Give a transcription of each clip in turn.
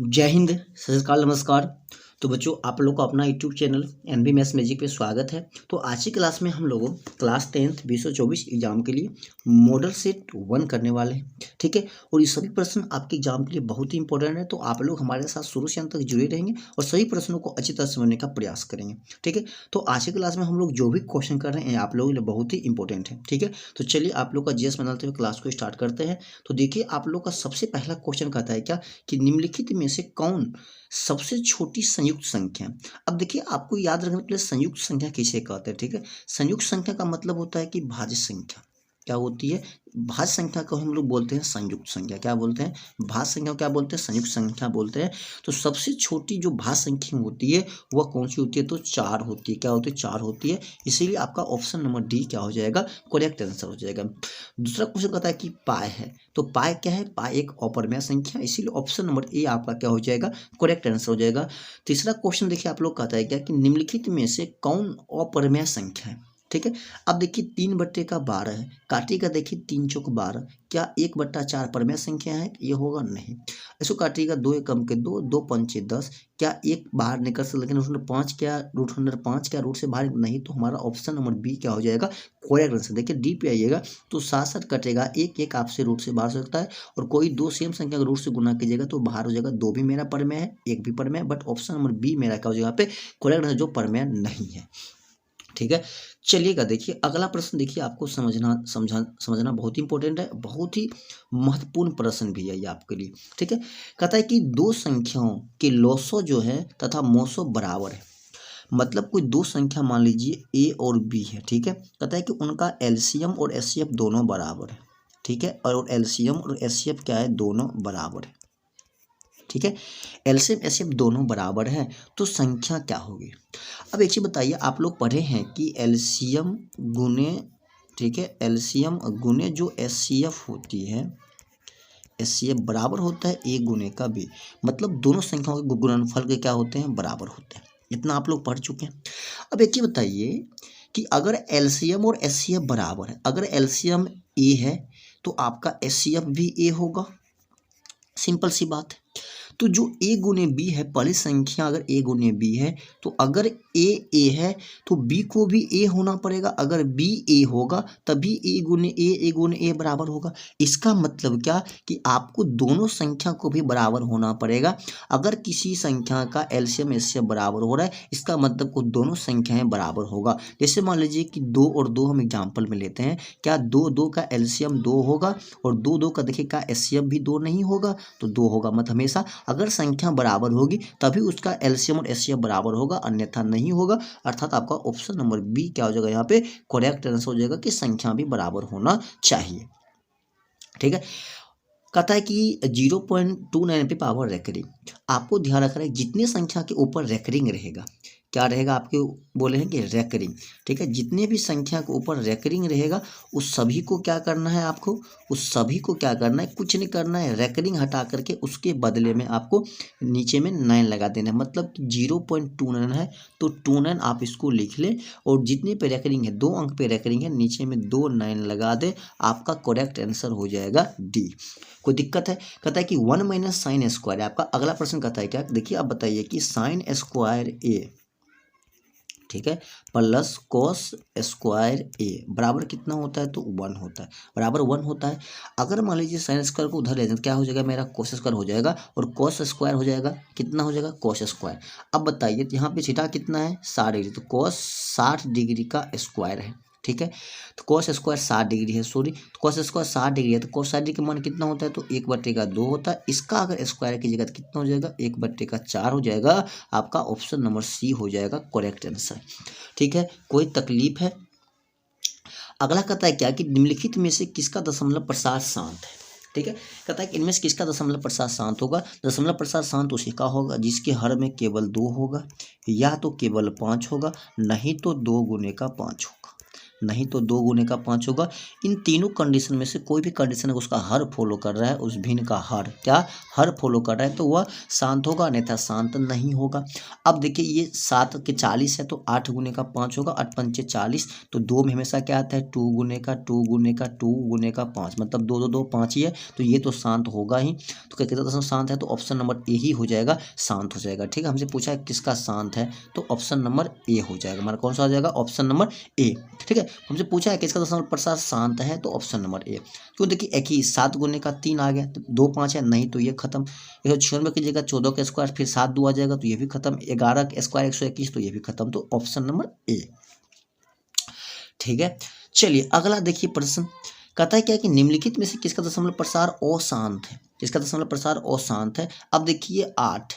जय हिंद, सत श्री अकाल, नमस्कार। तो बच्चों, आप लोग को अपना YouTube channel NB maths magic पे स्वागत है। तो आज की क्लास में हम लोग क्लास 10th 2024 एग्जाम के लिए मॉडल सेट 1 करने वाले हैं, ठीक है। और ये सभी प्रश्न आपके एग्जाम के लिए बहुत ही इंपॉर्टेंट है, तो आप लोग हमारे साथ शुरू से अंत तक जुड़े रहेंगे और सभी प्रश्नों को अच्छी तरह समझने का प्रयास करेंगे, ठीक है। तो आज की क्लास में हम लोग जो भी क्वेश्चन कर रहे हैं आप लोगों के लिए बहुत ही इंपॉर्टेंट है, ठीक है। तो चलिए आप लोग का जीएस बनाते हुए क्लास को स्टार्ट करते हैं। तो देखिए, आप लोग का सबसे पहला क्वेश्चन कहता है क्या कि निम्नलिखित में से कौन सबसे छोटी संयुक्त संख्या। अब देखिए, आपको याद रखने के लिए संयुक्त संख्या किसे कहते हैं, ठीक है। संयुक्त संख्या का मतलब होता है कि भाज्य संख्या क्या होती है। भाज्य संख्या को हम लोग बोलते हैं संयुक्त संख्या। क्या बोलते हैं? भाज्य संख्या क्या बोलते हैं? संयुक्त संख्या बोलते हैं। तो सबसे छोटी जो भाज्य संख्या होती है वह कौन सी होती है? तो 4 होती है। क्या होती है? 4 होती है। इसीलिए आपका ऑप्शन नंबर डी क्या हो जाएगा? करेक्ट आंसर हो जाएगा। दूसरा क्वेश्चन कहता है कि पाई है, तो पाई क्या है? पाई एक अपरिमेय संख्या, इसीलिए ऑप्शन नंबर ए आपका क्या हो जाएगा? करेक्ट आंसर हो जाएगा। तीसरा क्वेश्चन देखिए, आप लोग कहता है क्या कि निम्नलिखित में से कौन अपरिमेय संख्या है, ठीक है। अब देखिए 3/12 है, काटिएगा देखिए 3 चौक 12, क्या 1/4 परिमेय संख्या है? ये होगा नहीं। इसको काटिएगा 2 एकम के 2, 2 पंचे 10, क्या एक बाहर निकल सकता, लेकिन रूट 5 क्या, रूट क्या रूट से बाहर नहीं, तो हमारा ऑप्शन नंबर बी क्या हो जाएगा? Correct answer. देखिए डी पे आइएगा तो 7 कटेगा, एक आपसे रूट से बाहर हो सकता है, और कोई दो सेम संख्या का रूट से गुना कीजिएगा तो बाहर हो जाएगा। 2 भी मेरा परिमेय है, 1 भी परिमेय है, बट ऑप्शन नंबर बी मेरा क्या हो जाएगा? यहाँ पे करेक्ट आंसर, जो परिमेय नहीं है, ठीक है। चलिएगा देखिए, अगला प्रश्न देखिए, आपको समझना बहुत ही इंपॉर्टेंट है, बहुत ही महत्वपूर्ण प्रश्न भी है ये आपके लिए, ठीक है। कहता है कि दो संख्याओं के लॉसो जो है तथा मोसो बराबर है। मतलब कोई दो संख्या मान लीजिए ए और बी है, ठीक है। कहता है कि उनका एलसीएम और एचसीएफ दोनों बराबर है, ठीक है। और एलसीएम और एचसीएफ क्या है? दोनों बराबर है, ठीक है। एलसीएम एचसीएफ दोनों बराबर हैं, तो संख्या क्या होगी? अब एक चीज बताइए, आप लोग पढ़े हैं कि एलसीएम गुने, ठीक है, एलसीएम गुने जो एचसीएफ होती है, एचसीएफ बराबर होता है ए गुने का बी। मतलब दोनों संख्याओं के गुणनफल के क्या होते हैं? बराबर होते हैं। इतना आप लोग पढ़ चुके हैं। अब एक चीज बताइए कि अगर एलसीएम और एचसीएफ बराबर है, अगर एलसीएम ए है तो आपका एचसीएफ भी ए होगा, सिंपल सी बात है। तो जो ए गुने बी है, पहली संख्या अगर ए गुने बी है तो अगर ए है तो बी को भी ए होना पड़ेगा। अगर बी ए होगा तभी ए गुने ए बराबर होगा। इसका मतलब क्या कि आपको दोनों संख्या को भी बराबर होना पड़ेगा। अगर किसी संख्या का एलसीएम एचसीएफ बराबर हो रहा है, इसका मतलब को दोनों संख्याएं बराबर होगा। जैसे मान लीजिए कि 2 और 2 हम एग्जाम्पल में लेते हैं, क्या 2 का एलसीएम 2 होगा और 2 का देखिए का एचसीएफ भी 2 नहीं होगा, तो 2 होगा। मतलब हमेशा अगर संख्या बराबर होगी तभी उसका एलसीएम और एचसीएफ बराबर होगा, अन्यथा नहीं होगा। अर्थात आपका ऑप्शन नंबर बी क्या हो जाएगा? यहाँ पे करेक्ट आंसर हो जाएगा कि संख्या भी बराबर होना चाहिए, ठीक है। कहता है कि 0.29 पे पावर रेकरिंग। आपको ध्यान रखना है, जितनी संख्या के ऊपर रेकरिंग रहेगा, क्या रहेगा? आपके बोले हैं कि रेकरिंग, ठीक है। जितने भी संख्या के ऊपर रेकरिंग रहेगा उस सभी को क्या करना है? आपको उस सभी को क्या करना है? कुछ नहीं करना है, रेकरिंग हटा करके उसके बदले में आपको नीचे में 9 लगा देना है। मतलब कि 0.29 है तो 29 आप इसको लिख ले, और जितने पे रेकरिंग है, 2 अंक पे रेकरिंग है, नीचे में 2 9 लगा दे, आपका करेक्ट आंसर हो जाएगा डी। कोई दिक्कत है? कहता है कि 1 माइनस साइन स्क्वायर है आपका। अगला प्रश्न कहता है क्या? देखिए आप बताइए कि साइन स्क्वायर ए, ठीक है, प्लस कॉस स्क्वायर ए बराबर कितना होता है? तो 1 होता है, बराबर 1 होता है। अगर मान लीजिए साइन स्क्वायर को उधर ले जाए, क्या हो जाएगा? मेरा कॉस स्क्वायर हो जाएगा, और कॉस स्क्वायर हो जाएगा, कितना हो जाएगा? Cos square. अब बताइए यहाँ पे थीटा कितना है? 60 डिग्री, तो कॉस 60 डिग्री का स्क्वायर है, ठीक है। तो कॉस स्क्वायर 60 डिग्री है, सॉरी, तो कॉस स्क्वायर 60 डिग्री है, तो कॉस 60 डिग्री का मान कितना होता है? तो 1/2 होता है। इसका अगर स्क्वायर कीजिएगा तो कितना हो जाएगा? 1/4 हो जाएगा। आपका ऑप्शन नंबर सी हो जाएगा करेक्ट आंसर, ठीक है। कोई तकलीफ है? अगला कहता है क्या कि निम्नलिखित में से किसका दशमलव प्रसार शांत है, ठीक है। कहता है कि इनमें से किसका दशमलव प्रसार शांत होगा? दशमलव प्रसार शांत उसी का होगा जिसके हर में केवल 2 होगा, या तो केवल 5 होगा, नहीं तो 2 गुने का 5 होगा। नहीं तो 2 गुने का 5 होगा। इन तीनों कंडीशन में से कोई भी कंडीशन है उसका हर फॉलो कर रहा है, उस भिन्न का हर क्या हर फॉलो कर रहा है तो वह शांत होगा, अन्यथा शांत नहीं होगा। अब देखिए ये 7 के 40 है तो 8 गुने का 5 होगा, 8 पंचे 40, तो 2 में हमेशा क्या आता है 2 गुने का 2 गुने का 2 गुने का 5, मतलब 2 2 2 5 ही है, तो ये तो शांत होगा ही। तो क्या कितना शांत है, तो ऑप्शन नंबर ए ही हो जाएगा, शांत हो जाएगा। ठीक है, हमसे पूछा है किसका शांत है, तो ऑप्शन नंबर ए हो जाएगा। हमारा कौन सा हो जाएगा, ऑप्शन नंबर ए। ठीक है, हमसे पूछा है किसका दशमलव प्रसार शांत है, तो ऑप्शन नंबर ए। क्यों, देखिए एक ही 7 गुने का 3 आ गया, तो 2 5 है, नहीं तो ये खत्म। 196 की जगह 14 का स्क्वायर, फिर 7 2 आ जाएगा तो ये भी खत्म। 11 का स्क्वायर 121, तो ये भी खत्म, तो ऑप्शन नंबर ए। ठीक है, चलिए अगला देखिए प्रश्न कहता है क्या कि निम्नलिखित में से किसका दशमलव प्रसार अशांत है, किसका दशमलव प्रसार अशांत है। अब देखिए 8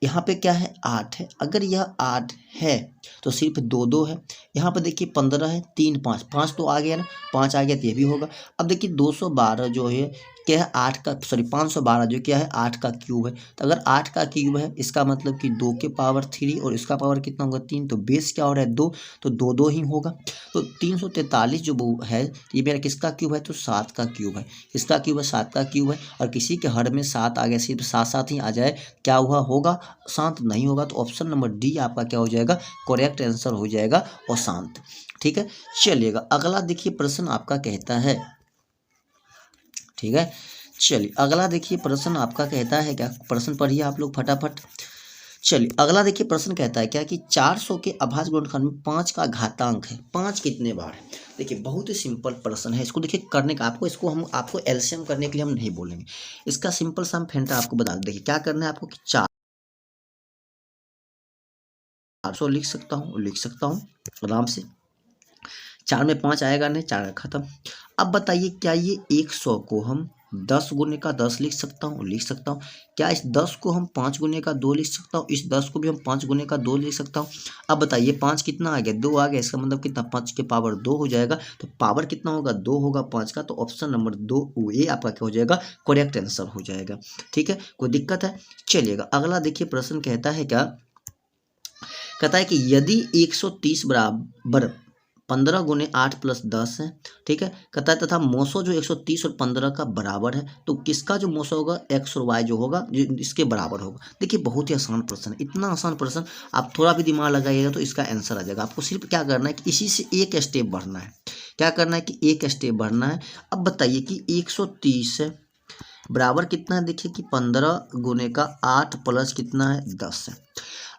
यहाँ पे क्या है 8 है, अगर यह 8 है तो सिर्फ 2 2 है। यहाँ पर देखिए 15 है, 3 5 5 तो आ गया ना, 5 आ गया तो ये भी होगा। अब देखिए 212 जो है क्या है 8 का 512 जो क्या है 8 का क्यूब है। तो अगर 8 का क्यूब है इसका मतलब कि 2 के पावर 3 और इसका पावर कितना होगा 3, तो बेस क्या हो रहा है 2, तो 2 2 ही होगा। तो 343 जो वो है ये मेरा किसका क्यूब है, तो 7 का क्यूब है। किसका क्यूब है, 7 का क्यूब है। और किसी के हर में 7 आ गया, सिर्फ 7 7 ही आ जाए, क्या हुआ होगा, शांत नहीं होगा। तो ऑप्शन नंबर डी आपका क्या हो जाएगा, करेक्ट आंसर हो जाएगा अशांत। ठीक है, चलिएगा अगला देखिए प्रश्न आपका कहता है, ठीक है चलिए अगला देखिए प्रश्न आपका कहता है क्या, प्रश्न पढ़िए आप लोग फटाफट। चलिए अगला देखिए प्रश्न कहता है क्या कि 400 के अभाज्य गुणनखंड में 5 का घातांक है, 5 कितने बार है। देखिए बहुत ही सिंपल प्रश्न है, इसको देखिए करने का आपको, इसको हम आपको एलसीएम करने के लिए हम नहीं बोलेंगे, इसका सिंपल सा हम फेंटा आपको बता दें। देखिए क्या करना है आपको कि 400 लिख सकता हूँ आराम से, 4 में 5 आएगा नहीं, 4 खत्म। अब बताइए क्या ये 100 को हम 10 गुने का 10 लिख सकता हूँ, लिख सकता हूँ। क्या इस 10 को हम 5 गुने का 2 लिख सकता हूँ, इस 10 को भी हम 5 गुने का 2 लिख सकता हूँ। अब बताइए 5 कितना आ गया, 2 आ गया, इसका मतलब कितना 5 के पावर 2 हो जाएगा। तो पावर कितना होगा 2 होगा 5 का, तो ऑप्शन नंबर 2 ये आपका क्या हो जाएगा, करेक्ट आंसर हो जाएगा। ठीक है, कोई दिक्कत है। चलिएगा अगला देखिए प्रश्न कहता है क्या, कहता है कि यदि 130 बराबर 15 गुने 8 प्लस 10 है, ठीक है, कहता है तथा मोसो जो 130 और 15 का बराबर है, तो किसका जो मोसो होगा एक्स और वाई जो होगा जो इसके बराबर होगा। देखिए बहुत ही आसान प्रश्न है, इतना आसान प्रश्न आप थोड़ा भी दिमाग लगाइएगा तो इसका आंसर आ जाएगा। आपको सिर्फ क्या करना है कि इसी से एक स्टेप बढ़ना है, क्या करना है कि एक स्टेप बढ़ना है। अब बताइए कि 130 है बराबर कितना है, देखिए कि 15 गुने का 8 प्लस कितना है 10 है।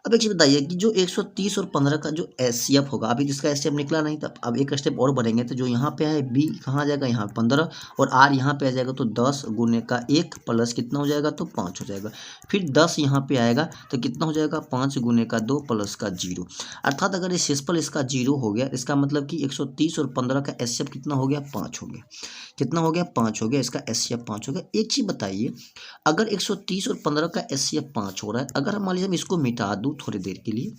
अब एक चीज़ बताइए कि जो 130 और 15 का जो एचसीएफ होगा, अभी जिसका एचसीएफ निकला नहीं, तब अब एक स्टेप और बढ़ेंगे तो जो यहाँ पे है बी कहाँ आ जाएगा, यहाँ 15 और आर यहाँ पे आ जाएगा, तो 10 गुने का 1 प्लस कितना हो जाएगा, तो 5 हो जाएगा। फिर 10 यहाँ पे आएगा तो कितना हो जाएगा 5 गुने का 2 प्लस का 0। अर्थात अगर ये सिंपल इसका 0 हो गया, इसका मतलब कि 130 और 15 का एचसीएफ कितना हो गया, 5 हो गया। कितना हो गया, 5 हो गया, इसका एचसीएफ 5 हो गया। एक चीज़ बताइए, अगर 130 और 15 का एचसीएफ 5 हो रहा है, अगर मान लीजिए हम इसको मिटा दूँ थोड़ी देर के लिए,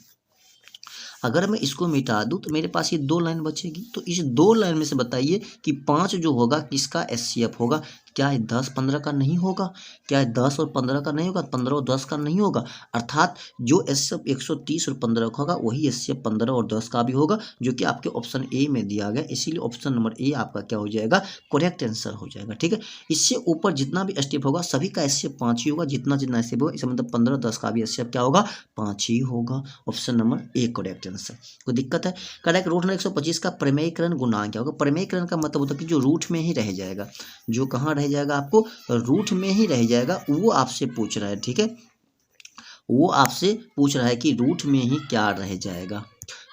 अगर मैं इसको मिटा दूँ तो मेरे पास ये 2 लाइन बचेगी। तो इस 2 लाइन में से बताइए कि 5 जो होगा किसका एचसीएफ होगा। क्या है 10 15 का नहीं होगा, क्या है 10 और 15 का नहीं होगा, 15 और 10 का नहीं होगा। अर्थात जो एचसीएफ 130 और 15 का होगा वही एचसीएफ 15 और 10 का भी होगा, जो कि आपके ऑप्शन ए में दिया गया। इसीलिए ऑप्शन नंबर ए आपका क्या हो जाएगा, करेक्ट आंसर हो जाएगा। ठीक है, इससे ऊपर जितना भी स्टेप होगा सभी का एचसीएफ 5 ही होगा, जितना जितना स्टेप होगा, इसका मतलब 15 10 का भी एचसीएफ क्या होगा, 5 ही होगा। Option number A correct answer. कोई दिक्कत है, करेक्ट। रूट नंबर 125 का प्रमेयीकरण गुणांक क्या होगा। प्रमेयीकरण का मतलब होता है कि जो रूट में ही रह जाएगा, जो कहाँ रह जाएगा, आपको रूट में ही रह जाएगा, वो आपसे पूछ रहा है। ठीक है, वो आपसे पूछ रहा है कि रूट में ही क्या रह जाएगा।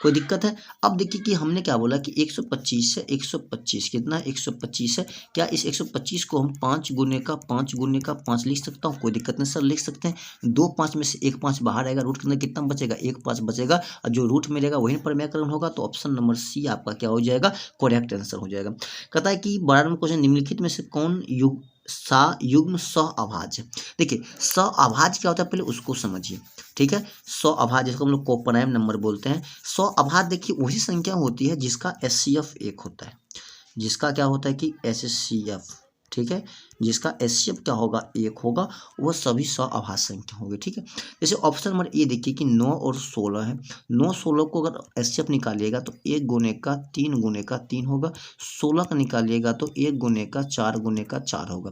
कोई दिक्कत है। अब देखिए कि हमने क्या बोला कि 125 से 125 कितना 125 है। क्या इस 125 को हम 5 गुने का 5 गुने का 5 लिख सकता हूँ, कोई दिक्कत नहीं सर, लिख सकते हैं। 2 5 में से 1 5 बाहर आएगा, रूट के अंदर कितना बचेगा, 1 5 बचेगा, और जो रूट में रहेगा वही प्रमेयकरण होगा। तो ऑप्शन नंबर सी आपका क्या हो जाएगा, करेक्ट आंसर हो जाएगा। कहता है कि 12 नंबर क्वेश्चन, निम्नलिखित में से कौन युग्म सहअभाज्य। देखिए सहअभाज्य क्या होता है पहले उसको समझिए। ठीक है, सहअभाज्य जिसको हम लोग कोपराइम नंबर बोलते हैं। सहअभाज्य देखिए वही संख्या होती है जिसका एचसीएफ 1 होता है, जिसका क्या होता है कि एचसीएफ, ठीक है, जिसका एचसीएफ क्या होगा 1 होगा, वह सभी सअभाज्य संख्या होगी। ठीक है, जैसे ऑप्शन नंबर ए देखिए कि 9 और 16 है। 9 16 को अगर एचसीएफ निकालिएगा तो 1 गुने का 3 गुने का 3 होगा। 16 का निकालिएगा तो 1 गुने का 4 गुने का 4 होगा।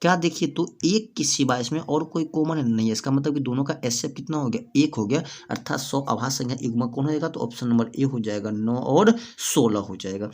क्या देखिए तो एक के सिवाय इसमें और कोई कॉमन नहीं है, इसका मतलब कि दोनों का एचसीएफ कितना हो गया 1 हो गया, अर्थात सअभाज्य संख्या युग्म कौन हो जाएगा, तो ऑप्शन नंबर ए हो जाएगा, 9 और 16 हो जाएगा।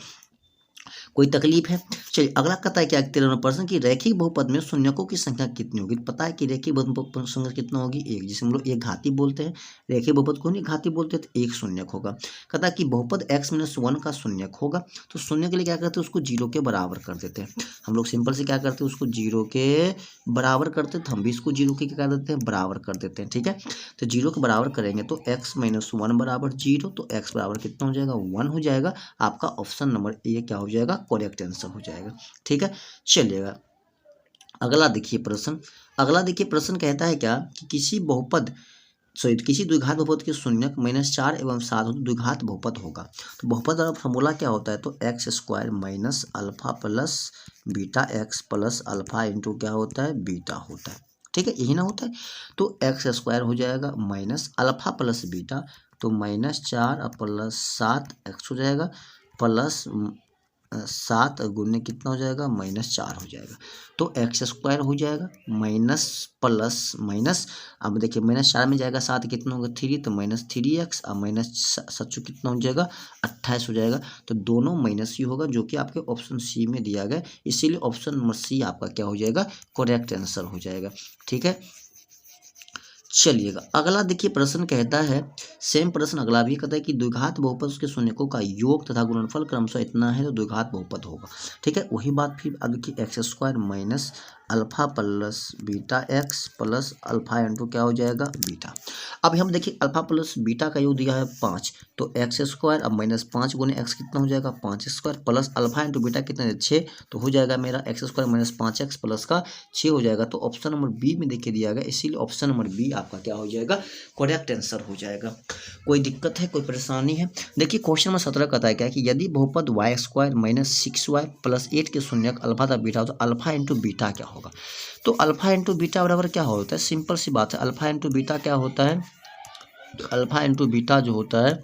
कोई तकलीफ है? चलिए अगला कहता है क्या 13वां प्रश्न की रैखिक बहुपद में शून्यकों की संख्या कितनी होगी। पता है कि रैखिक बहुपद संख्या कितना होगी 1, जिसे हम लोग एक घाती बोलते हैं। रैखिक बहुपद को नहीं घाती बोलते तो 1 शून्यक होगा। कहता है कि बहुपद x-1 का शून्यक होगा, तो शून्य के लिए क्या करते हैं, उसको 0 के बराबर कर देते हैं। हम लोग सिंपल से क्या करते हैं, उसको 0 के बराबर करते हैं, तो हम भी इसको 0 के क्या कर देते हैं, बराबर कर देते हैं। ठीक है, तो 0 के बराबर करेंगे तो x-1 बराबर 0, तो x बराबर कितना हो जाएगा 1 हो जाएगा। आपका ऑप्शन नंबर ए क्या हो जाएगा, करेक्ट आंसर हो जाएगा। ठीक है, चलिएगा अगला देखिए प्रश्न। अगला देखिए प्रश्न कहता है क्या कि किसी द्विघात बहुपद के शून्यक -4 एवं 7 द्विघात बहुपद होगा। तो बहुपद वाला फॉर्मूला क्या होता है, तो x² minus alpha plus beta x plus alpha into क्या होता है, बीटा होता है। ठीक है, यही ना होता है, तो x² हो जाएगा माइनस अल्फा प्लस बीटा, तो -4 प्लस 7x हो जाएगा, प्लस 7 गुने कितना हो जाएगा, -4 हो जाएगा। तो x² हो जाएगा माइनस प्लस माइनस, अब देखिए -4 में जाएगा 7 कितना होगा 3, तो -3x और -7 कितना हो जाएगा 28 हो जाएगा। तो दोनों माइनस ही होगा, जो कि आपके ऑप्शन सी में दिया गया, इसीलिए ऑप्शन नंबर सी आपका क्या हो जाएगा, करेक्ट आंसर हो जाएगा। ठीक है, चलिएगा अगला देखिए प्रश्न कहता है, सेम प्रश्न अगला भी कहता है कि द्विघात बहुपद के शून्यकों का योग तथा गुणनफल क्रमशः इतना है तो द्विघात बहुपद होगा। ठीक है, वही बात फिर अब देखिए x² minus alpha plus beta x plus alpha into क्या हो जाएगा बीटा। अब हम देखिए अल्फा प्लस बीटा का योग दिया है 5, तो x² अब -5 गुने x कितना हो जाएगा 5² प्लस अल्फा इंटू बीटा कितना है 6, तो हो जाएगा मेरा x² माइनस 5x प्लस का 6 हो जाएगा। तो ऑप्शन नंबर बी में देखिए दिया गया, इसीलिए ऑप्शन नंबर बी आपका क्या हो जाएगा, करेक्ट आंसर हो जाएगा। कोई दिक्कत है, कोई परेशानी है? देखिए क्वेश्चन नंबर 17 कहता है क्या कि यदि बहुपद y² माइनस 6y प्लस 8 के शून्यक अल्फा तथा बीटा हो तो अल्फा इंटू बीटा क्या होगा। तो अल्फा इंटू बीटा बराबर क्या होता है, सिंपल सी बात है, अल्फा इंटू बीटा क्या होता है, तो अल्फा इंटू बीटा जो होता है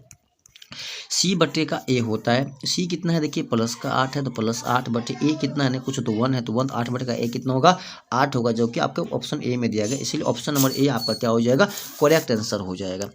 c बटे का a होता है। c कितना है देखिए प्लस का 8 है, तो प्लस 8 बटे a कितना है ना, कुछ तो 1 है, तो 1 8 बटे का a कितना होगा 8 होगा, जो कि आपके ऑप्शन ए में दिया गया, इसीलिए ऑप्शन नंबर ए आपका क्या हो जाएगा, करेक्ट आंसर हो जाएगा।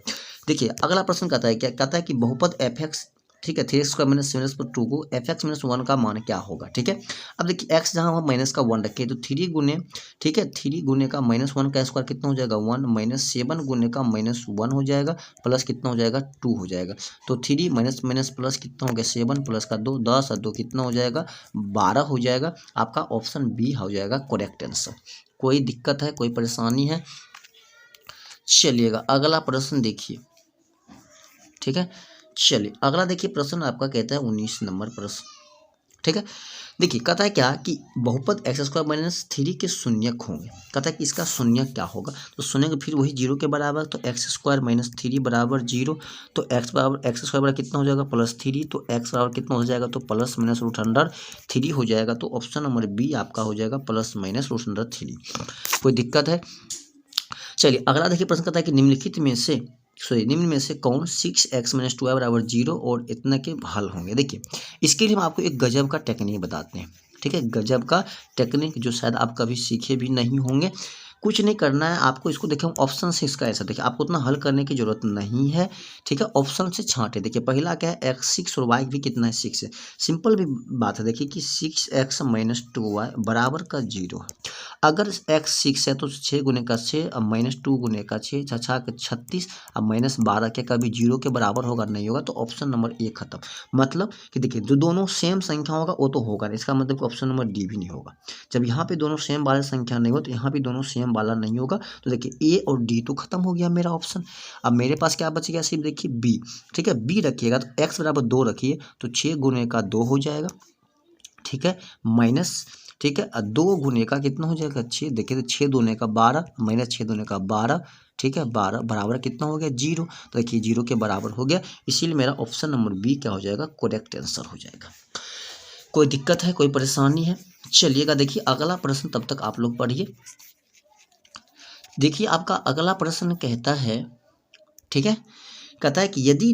देखिए अगला प्रश्न कहता है क्या, कहता है कि बहुपद f(x), ठीक है 3x² माइनस 7x/2 को f(x-1) का मान क्या होगा। ठीक है, अब देखिए x जहाँ हम माइनस का 1 रखे तो 3 गुने, ठीक है 3 गुने का -1 का स्क्वायर कितना हो जाएगा 1, -7 गुने का -1 हो जाएगा, प्लस कितना हो जाएगा 2 हो जाएगा। तो 3 माइनस माइनस प्लस कितना हो गया 7 प्लस का 2 10 और 2 कितना हो जाएगा 12 हो जाएगा। आपका ऑप्शन बी हो जाएगा करेक्ट आंसर। कोई दिक्कत है, कोई परेशानी है? चलिएगा अगला प्रश्न देखिए। ठीक है, चलिए अगला देखिए प्रश्न आपका कहता है 19 नंबर प्रश्न। ठीक है, देखिए कहता है क्या कि बहुपद x² माइनस 3 के शून्यक होंगे। कहता है कि इसका शून्यक क्या होगा, तो शून्यक फिर वही 0 के बराबर, तो x² माइनस 3 बराबर 0, तो x² बराबर कितना हो जाएगा +3, तो x बराबर कितना हो जाएगा, तो ±√3 हो जाएगा। तो ऑप्शन नंबर बी आपका हो जाएगा ±√3। कोई दिक्कत है? चलिए अगला देखिए प्रश्न कहता है कि निम्न में से कौन 6x - 2y बराबर 0 और इतना के हल होंगे। देखिए इसके लिए हम आपको एक गजब का टेक्निक बताते हैं। ठीक है, गजब का टेक्निक जो शायद आप कभी सीखे भी नहीं होंगे। कुछ नहीं करना है आपको, इसको देखिए ऑप्शन से इसका ऐसा देखिए, आपको उतना हल करने की जरूरत नहीं है। ठीक है, ऑप्शन से छांटे। देखिए पहला क्या है, x6 और y भी कितना है 6 है। सिंपल भी बात है, देखिए कि 6x - 2y बराबर का 0 है। अगर x 6 है तो 6 गुने का 6 अब -2 गुने का 6 छः के 36 अब -12 क्या कभी 0 के बराबर होगा नहीं होगा, तो ऑप्शन नंबर ए खत्म। मतलब कि देखिए जो दोनों सेम संख्या होगा वो तो होगा नहीं, इसका मतलब ऑप्शन नंबर डी भी नहीं होगा। जब यहाँ पे दोनों सेम वाला संख्या नहीं हो तो यहाँ भी दोनों सेम वाला नहीं होगा, तो देखिए ए और डी तो खत्म हो गया मेरा ऑप्शन। अब मेरे पास क्या बच गया, सिर्फ देखिए बी। ठीक है, बी रखिएगा तो x बराबर 2 रखिए, तो 6 गुने का 2 हो जाएगा। ठीक है, माइनस, ठीक है 2 गुने का कितना हो जाएगा 6, देखिए तो 6 दूने का 12 माइनस 6 दूने का 12, ठीक है 12 बराबर कितना हो गया 0, तो देखिए 0 के बराबर हो गया, इसीलिए मेरा ऑप्शन नंबर बी क्या हो जाएगा, करेक्ट आंसर हो जाएगा। कोई दिक्कत है, कोई परेशानी है? चलिएगा देखिए अगला प्रश्न, तब तक आप लोग पढ़िए। देखिए आपका अगला प्रश्न कहता है, ठीक है, कहता है कि यदि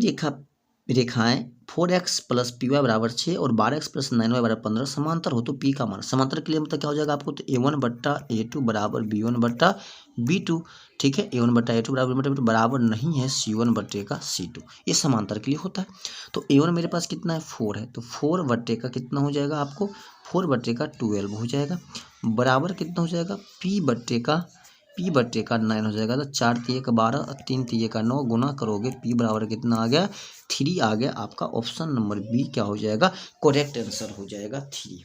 रेखाएं 4x प्लस पी वाई बराबर 6 और 12x प्लस 9y बराबर 15 समांतर हो तो पी का मान। समांतर के लिए मतलब क्या हो जाएगा आपको, तो a1 बट्टा a2 बराबर b1 बट्टा b2, ठीक है, a1 बट्टा a2 बराबर b1 बट्टा b2 बराबर नहीं है c1 बट्टे का c2, ये समांतर के लिए होता है। तो a1 मेरे पास कितना है 4 है, तो 4 बट्टे का कितना हो जाएगा आपको, 4 बट्टे का 12 हो जाएगा, बराबर कितना हो जाएगा p बट्टे का 9 हो जाएगा। तो 4 तिये का 12 और 3 तिये का 9 गुना करोगे, p बराबर कितना आ गया 3 आ गया। आपका ऑप्शन नंबर बी क्या हो जाएगा, करेक्ट आंसर हो जाएगा 3।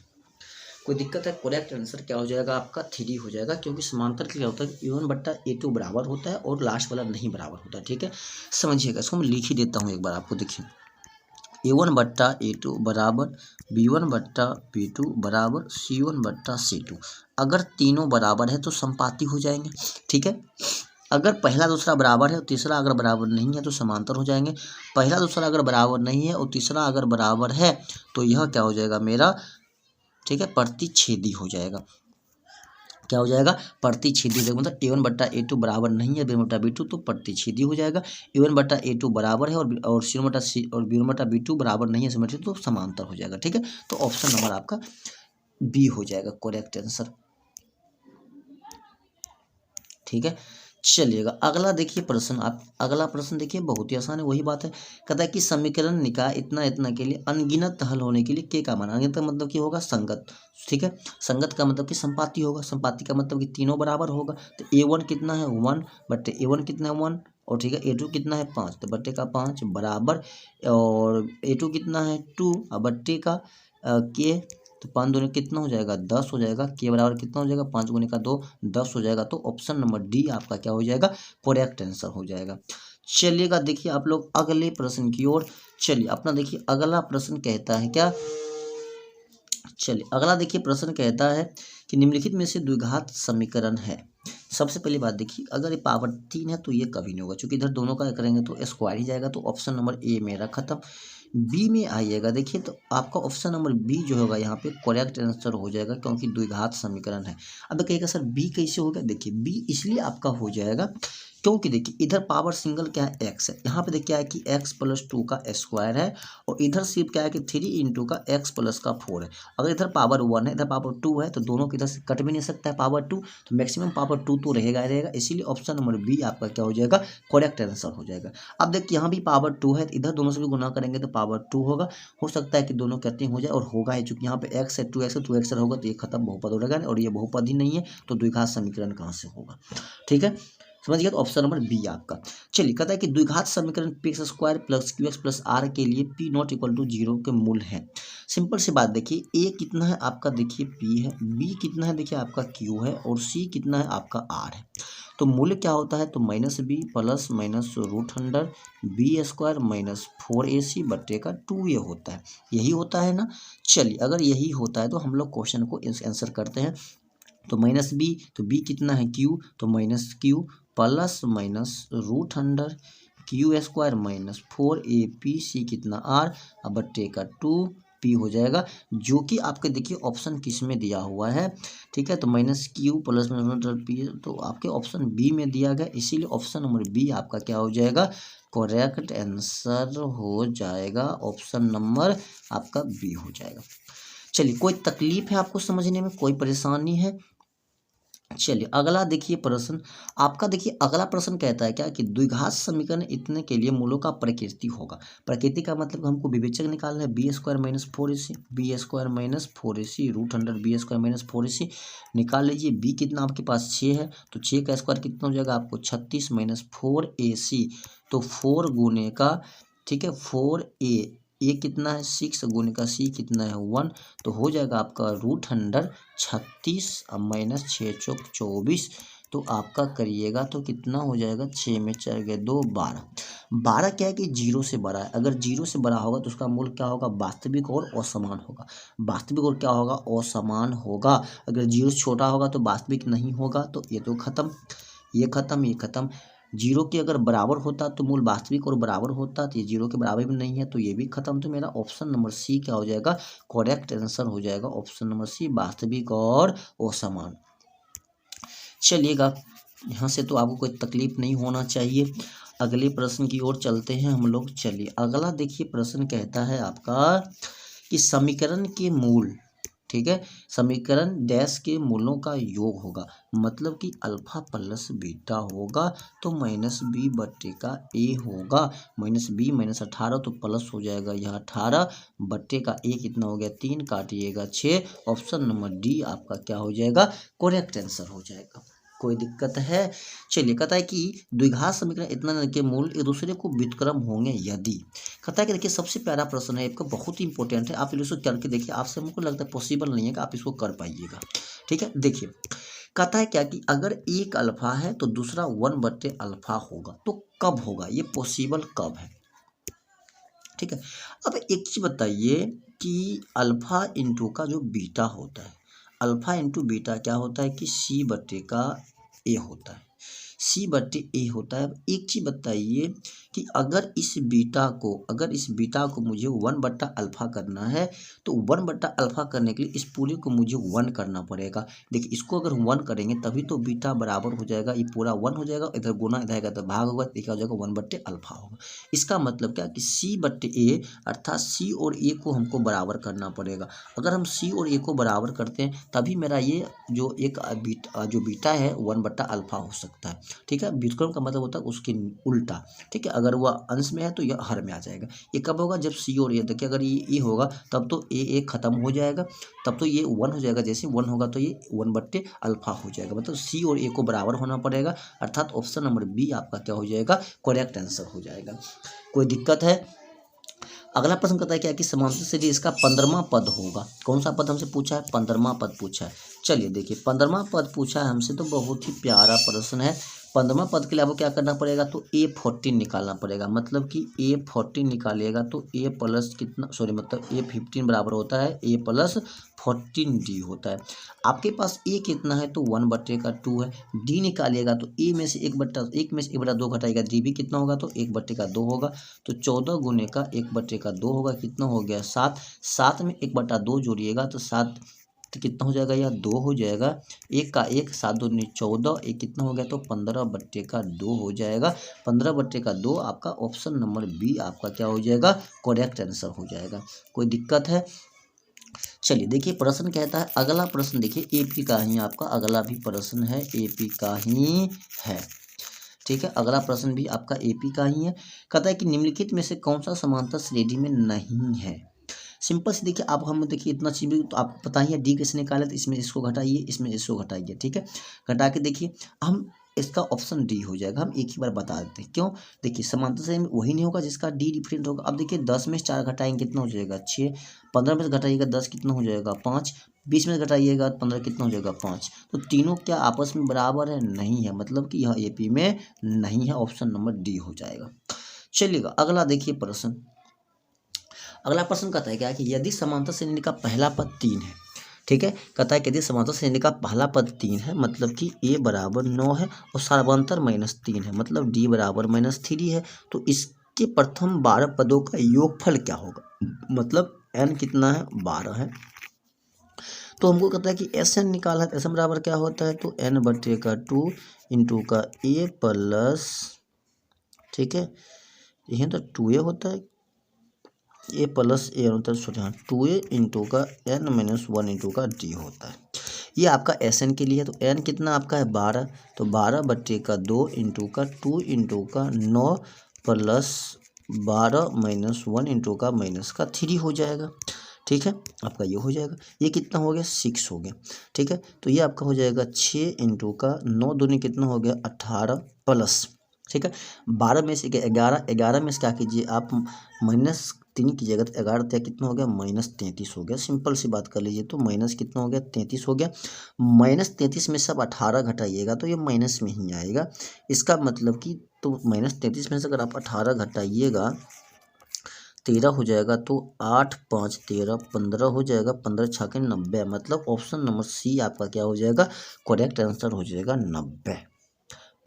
कोई दिक्कत है? करेक्ट आंसर क्या हो जाएगा आपका 3 हो जाएगा, क्योंकि समांतर क्या होता है a1 बट्टा a2 बराबर होता है और लास्ट वाला नहीं बराबर होता है, ठीक है, समझिएगा। इसको मैं लिख ही देता हूँ एक बार आपको, देखिए a1 बट्टा a2 बराबर b1 बट्टा b2 बराबर c1 बट्टा c2। अगर तीनों बराबर है तो संपाती हो जाएंगे, ठीक है। अगर पहला दूसरा बराबर है और तीसरा अगर बराबर नहीं है तो समांतर हो जाएंगे। पहला दूसरा अगर बराबर नहीं है और तीसरा अगर बराबर है तो यह क्या हो जाएगा मेरा, ठीक है, प्रतिच्छेदी हो जाएगा। क्या हो जाएगा, प्रतिच्छेदी हो जाएगा। मतलब a1 बट्टा a2 बराबर नहीं है b1 बट्टा b2 तो प्रतिच्छेदी हो जाएगा। a1 बट्टा a2 बराबर है और c1 बट्टा c और b1 बट्टा b2 बराबर नहीं है सिमेट्री, तो समांतर हो जाएगा, ठीक है। तो ऑप्शन नंबर आपका बी हो जाएगा करेक्ट आंसर, ठीक है। चलिएगा अगला देखिए प्रश्न, आप अगला प्रश्न देखिए, बहुत ही आसान है, वही बात है। कहता है कि समीकरण निकाय इतना इतना के लिए अनगिनत हल होने के लिए के का मान। अनगिनत का मतलब क्या होगा, संगत, ठीक है। संगत का मतलब कि संपाती होगा, संपाती का मतलब कि तीनों बराबर होगा। तो a1 कितना है 1 बट्टे a1 कितना है 1 और ठीक है a2 कितना है 5, तो बट्टे का 5 बराबर, और a2 कितना है 2 बट्टे का के, तो 5 दूनी कितना हो जाएगा 10 हो जाएगा। के बराबर कितना हो जाएगा 5 गुने का 2 10 हो जाएगा। तो ऑप्शन नंबर डी आपका क्या हो जाएगा, करेक्ट आंसर हो जाएगा। चलिएगा देखिए आप लोग अगले प्रश्न की ओर चलिए। अपना देखिए अगला प्रश्न कहता है क्या, चलिए अगला देखिए प्रश्न कहता है कि निम्नलिखित में से द्विघात समीकरण है। सबसे पहली बात देखिए, अगर ये पावर 3 है तो ये कभी नहीं होगा, क्योंकि इधर दोनों का करेंगे तो स्क्वायर ही जाएगा। तो ऑप्शन नंबर ए मेरा खत्म। बी में आइएगा देखिए, तो आपका ऑप्शन नंबर बी जो होगा यहाँ पे करेक्ट आंसर हो जाएगा, क्योंकि द्विघात समीकरण है। अब कहेगा सर बी कैसे होगा, देखिए बी इसलिए आपका हो जाएगा क्योंकि देखिए इधर पावर सिंगल क्या है एक्स है, यहाँ पे देखिए क्या है कि एक्स प्लस 2 का स्क्वायर है, और इधर सिर्फ क्या है कि 3 इंटू का एक्स प्लस का 4 है। अगर इधर पावर 1 है इधर पावर 2 है तो दोनों की इधर से कट भी नहीं सकता है पावर 2, तो मैक्सिमम पावर 2 तो रहेगा ही रहेगा। इसीलिए ऑप्शन नंबर बी आपका क्या हो जाएगा, करेक्ट आंसर हो जाएगा। अब देखिए यहाँ भी पावर 2 है, इधर दोनों से भी गुना करेंगे तो पावर 2 होगा। हो सकता है कि दोनों कटिंग हो जाए, और होगा है चूंकि यहाँ पे एक्स है 2x है 2x होगा तो ये खत्म, बहुपद हो रहेगा, और ये बहुपद ही नहीं है तो द्विघात समीकरण कहाँ से होगा, ठीक है, समझ गया। तो ऑप्शन नंबर बी आपका। चलिए कहता है कि द्विघात समीकरण p x square plus q x plus r के लिए पी नॉट इक्वल टू 0 के मूल है। सिंपल सी बात देखिए, ए कितना है आपका देखिए पी है, बी कितना है देखिए आपका क्यू है, और सी कितना है आपका आर है। तो मूल्य क्या होता है, तो minus b plus minus root under b square minus 4ac बट्टे का 2a होता है, यही होता है ना। चलिए अगर यही होता है तो हम लोग क्वेश्चन को आंसर करते हैं। तो माइनस बी, तो बी कितना है क्यू, तो minus q plus minus root under q square minus 4ac कितना आर, अब बट्टे का 2p हो जाएगा, जो कि आपके देखिए ऑप्शन किस में दिया हुआ है, ठीक है। तो minus q plus minus P तो आपके ऑप्शन बी में दिया गया, इसीलिए ऑप्शन नंबर बी आपका क्या हो जाएगा, करेक्ट आंसर हो जाएगा। ऑप्शन नंबर आपका बी हो जाएगा। चलिए कोई तकलीफ है आपको समझने में, कोई परेशानी है? चलिए अगला देखिए प्रश्न आपका, देखिए अगला प्रश्न कहता है क्या कि द्विघात समीकरण इतने के लिए मूलों का प्रकृति होगा। प्रकृति का मतलब हमको विवेचक निकालना है, b square minus 4ac, b square minus 4ac root under b square minus 4ac निकाल लीजिए। बी कितना आपके पास 6 है, तो 6 का स्क्वायर कितना हो जाएगा आपको 36 माइनस 4ac, तो 4 गुने का, ठीक है, 4a, ए कितना है 6 गुने का सी कितना है 1, तो हो जाएगा आपका रूट अंडर 36 माइनस 6 चौक 24, तो आपका करिएगा तो कितना हो जाएगा, 6 में 4 गए 2 12। 12 क्या है कि 0 से बड़ा है, अगर 0 से बड़ा होगा तो उसका मूल क्या होगा, वास्तविक और असमान होगा। वास्तविक और क्या होगा, असमान होगा। अगर 0 से छोटा होगा तो वास्तविक नहीं होगा, तो ये तो खत्म, ये खत्म, ये खत्म। जीरो के अगर बराबर होता तो मूल वास्तविक और बराबर होता, तो ये जीरो के बराबर भी नहीं है तो ये भी खत्म। तो मेरा ऑप्शन नंबर सी क्या हो जाएगा, करेक्ट आंसर हो जाएगा ऑप्शन नंबर सी, वास्तविक और असमान। चलिएगा, यहाँ से तो आपको कोई तकलीफ नहीं होना चाहिए। अगले प्रश्न की ओर चलते हैं हम लोग। चलिए अगला देखिए, प्रश्न कहता है आपका कि समीकरण के मूल, ठीक है, समीकरण डैश के मूलों का योग होगा, मतलब कि अल्फा प्लस बीटा होगा तो माइनस बी बट्टे का ए होगा। माइनस बी माइनस 18 तो प्लस हो जाएगा यह 18 बट्टे का ए कितना हो गया 3, काटिएगा 6। ऑप्शन नंबर डी आपका क्या हो जाएगा, करेक्ट आंसर हो जाएगा। कोई दिक्कत है? चलिए कहता है कि द्विघात समीकरण इतना के मूल एक दूसरे को व्युत्क्रम होंगे यदि। कहता है कि देखिए सबसे प्यारा प्रश्न है आपका, बहुत ही इंपॉर्टेंट है, आप इसको करके देखिए, आपसे मुझको लगता है पॉसिबल नहीं है कि आप इसको कर पाइएगा। ठीक है, देखिए कहता है क्या कि अगर एक अल्फा है तो दूसरा 1/अल्फा होगा, तो कब होगा, ये पॉसिबल कब है। ठीक है, अब एक चीज बताइए कि अल्फा इंटू का जो बीटा होता है, अल्फा इंटू बीटा क्या होता है कि सी बट्टे का ए होता है, सी बट्टे ए होता है। अब एक चीज बताइए कि अगर इस बीटा को मुझे 1/अल्फा करना है तो 1/अल्फा करने के लिए इस पूरे को मुझे 1 करना पड़ेगा। देखिए इसको अगर 1 करेंगे तभी तो बीटा बराबर हो जाएगा, ये पूरा 1 हो जाएगा, इधर गुना इधर आएगा तो भाग होगा, क्या हो जाएगा 1/अल्फा होगा। इसका मतलब क्या कि सी बट्टे ए, अर्थात सी और ए को हमको बराबर करना पड़ेगा। अगर हम सी और ए को बराबर करते हैं तभी मेरा ये जो बीटा है 1/अल्फा हो सकता है। ठीक है, व्युत्क्रम का मतलब होता है उसके उल्टा। ठीक है, अगर वह अंश में है तो यह हर में आ जाएगा। ये कब होगा, जब सी और ए, देखिए अगर ये होगा तब तो ए खत्म हो जाएगा, तब तो ये 1 हो जाएगा, जैसे 1 होगा तो ये 1/अल्फा हो जाएगा, मतलब सी और ए को बराबर होना पड़ेगा, अर्थात ऑप्शन नंबर बी आपका क्या हो जाएगा, करेक्ट आंसर हो जाएगा। कोई दिक्कत है? अगला प्रश्न कहता है क्या कि समांतर से इसका 15वां पद होगा। कौन सा पद हमसे पूछा है, 15वां पद पूछा है। चलिए देखिए 15वां पद पूछा है हमसे, तो बहुत ही प्यारा प्रश्न है। 15वां पद के लिए आपको क्या करना पड़ेगा, तो A14 निकालना पड़ेगा, मतलब कि A14 निकालिएगा तो A प्लस कितना, सॉरी मतलब A15 बराबर होता है A प्लस 14D होता है। आपके पास A कितना है तो 1/2 है। D निकालिएगा तो A में से 1/2 घटाएगा, D भी कितना होगा तो 1/2 होगा, तो 14 गुने का 1/2 होगा, कितना हो गया 7। 7 में 1/2 जोड़िएगा तो 7 तो कितना हो जाएगा, यह 2 हो जाएगा, 1 का 1, 7 2 14, एक कितना हो गया तो 15/2 हो जाएगा। 15/2 आपका ऑप्शन नंबर बी आपका क्या हो जाएगा, करेक्ट आंसर हो जाएगा। कोई दिक्कत है? चलिए देखिए प्रश्न कहता है, अगला प्रश्न देखिए एपी का ही आपका अगला भी प्रश्न है, एपी का ही है। ठीक है, अगला प्रश्न भी आपका एपी का ही है। कहता है कि निम्नलिखित में से कौन सा समांतर श्रेणी में नहीं है। सिंपल से देखिए, आप हम देखिए इतना चीज भी तो आपको पता ही है, डी कैसे निकाले, तो इसमें इसको घटाइए, इसमें इसको घटाइए। ठीक है, घटा के देखिए हम इसका ऑप्शन डी हो जाएगा, हम एक ही बार बता देते हैं क्यों। देखिए समांतर श्रेणी में वही नहीं होगा जिसका डी डिफरेंट होगा। अब देखिए 10 में से 4 घटाएंगे कितना हो जाएगा 6, 15 में से घटाइएगा 10 कितना हो जाएगा 5, 20 में से घटाइएगा 15 कितना हो जाएगा 5। तो तीनों क्या आपस में बराबर है, नहीं है, मतलब कि यह एपी में नहीं है, ऑप्शन नंबर डी हो जाएगा। चलिएगा अगला देखिए प्रश्न। अगला प्रश्न कहता है क्या कि यदि समांतर श्रेणी का पहला पद 3 है। ठीक है, कहता है कि यदि समांतर श्रेणी का पहला पद 3 है, मतलब कि a बराबर 9 है और सर्वांतर -3 है, मतलब d बराबर -3 है, तो इसके प्रथम 12 पदों का योगफल क्या होगा, मतलब n कितना है 12 है। तो हमको कहता है कि एस एन निकाला है, एस एन बराबर क्या होता है तो n/2 इंटू का a प्लस, ठीक है यही तो 2a होता है, ए प्लस ए होता है, सॉरी हाँ 2a इंटू का n-1 इंटू का d होता है। ये आपका एस एन के लिए है, तो n कितना आपका है 12, तो 12/2 इंटू का 2 इंटू का 9 प्लस 12-1 इंटू का -3 हो जाएगा। ठीक है, आपका ये हो जाएगा, ये कितना हो गया 6 हो गया। ठीक है, तो ये आपका हो जाएगा 6 इंटू का 9 दूनी कितना हो गया 18 प्लस, ठीक है 12 में से 11, 11 में से क्या कीजिए आप -3 कीजिएगा तो 11 तक कितना हो गया -33 हो गया। सिंपल सी बात कर लीजिए, तो माइनस कितना हो गया 33 हो गया। -33 में सब 18 घटाइएगा तो ये माइनस में ही आएगा। इसका मतलब कि तो -33 में से अगर आप 18 घटाइएगा 13 हो जाएगा, तो 8 5 13 15 हो जाएगा, 15 6 90, मतलब ऑप्शन नंबर सी आपका क्या हो जाएगा, करेक्ट आंसर हो जाएगा 90।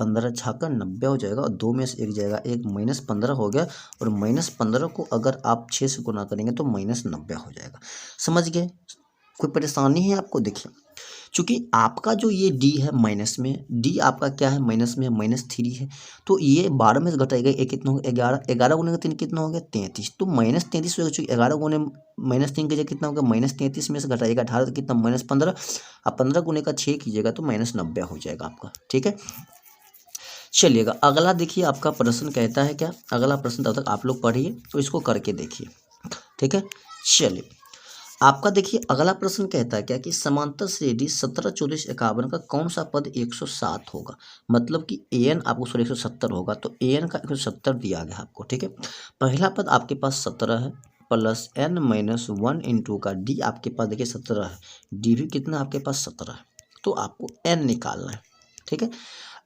15 छाका 90 हो जाएगा और 2 में से 1 जाएगा, 1 -15 हो गया और -15 को अगर आप 6 से गुना करेंगे तो -90 हो जाएगा। समझ गए? कोई परेशानी है आपको? देखिए चूँकि आपका जो ये डी है माइनस में, डी आपका क्या है माइनस में, -3 है, तो ये 12 में से घटाएगा, ये कितना होगा 11, 11 गुने का 3 कितना हो गया 33, तो -33 होगा, चूँकि 11 गुने -3 कीजिए कितना होगा -33 में से घटाइएगा 18 तो कितना -15, अब 15 गुने का 6 कीजिएगा तो -90 हो जाएगा आपका। ठीक है, चलिएगा अगला देखिए आपका प्रश्न कहता है क्या, अगला प्रश्न तब तक आप लोग पढ़िए तो इसको करके देखिए। ठीक है, चलिए आपका देखिए अगला प्रश्न कहता है क्या कि समांतर श्रेणी 17, 24, 51 का कौन सा पद 107 होगा। मतलब कि an आपको 170 होगा, तो an का 170 दिया गया आपको। ठीक है, पहला पद आपके पास 17 है प्लस n-1 इंटू का d आपके पास देखिए 17 है, d भी कितना आपके पास 17 है, तो आपको n निकालना है। ठीक है,